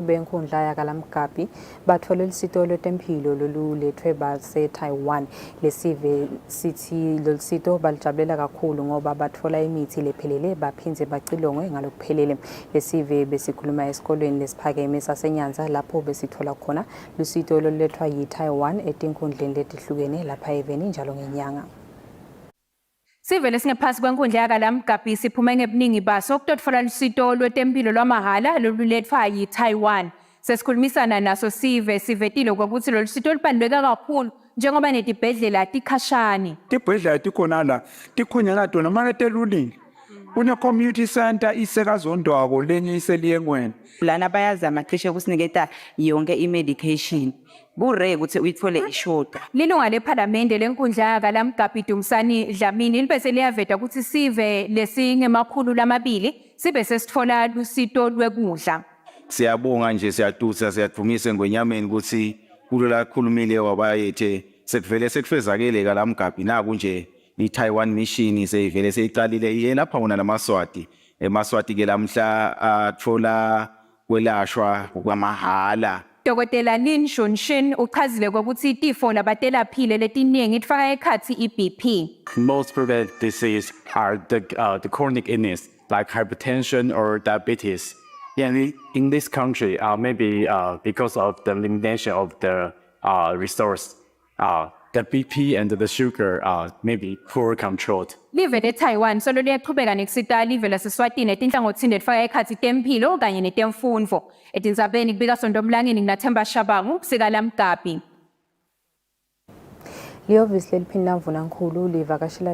benkundla yakalamgabi bathola isito lwetempilo lolulethwe base-Taiwan. Lesive sithi lolusito balijabulela kakhulu ngoba bathola imithi lephelele baphindze bacilongwe ngalokuphelele. Lesive besikhuluma esikolweni lesiphakeme saseNyanza lapho besithola khona lusito olulethwa yi-Taiwan etinkundleni letihlukene lapha eveni njalo ngenyanga. Sivele singephasi kwenkundla yakalamgabi siphume ngebuningi baso ukuthola lusito lwetempilo lwamahhala lolulethwa yi-Taiwan. Sesikhulumisana naso sivetile ukuthi lolu sito lubaluleke kakhulu njengoba netibhedlela tikhashane. Tibhedlela tikhona la tikhunyana tona maketelulini. Une community center isekazondwako lenye iseliyengweni. Lana bayazama cishe kusiniketa yonke i-medication. Bure ukuthi uyithole ishoda. Lilunga lePhalamende lenkundla yakalamgabi Dumisani Dlamini libese liyaveta ukuthi sive lesingemakhulu lamabili sibe sesithola lusito lwekudla. Siyabonga nje siyatusa siyadumisa ngwenyameni ukuthi kulola khulumile wabayethe sekuvele sekufezakele kalamgabi naku nje iTaiwan mission seyivele seyiqalile yena lapha wona namaswati emaswati ke lamhla athola kwelashwa kwamahala. Dokotela Lin Shunshin uchazile ukuthi itifo labatelaphile letiningi itfaka ekhathi iBP. Most prevalent disease are the chronic illness like hypertension or diabetes. Yeah, in this country, maybe because of the limitation of the resource, the BP and the sugar are maybe poor controlled. Live leTaiwan solo liyaqhubeka nekusita live laseSwatini etinhlangothini letfaka ekhathi tempilo kanye netemfundvo. Etindzabeni kubika Sondomlangeni nginaThemba Shabangu sikalamgabi. Lihhovisi leliphinda mvunankulu livakashela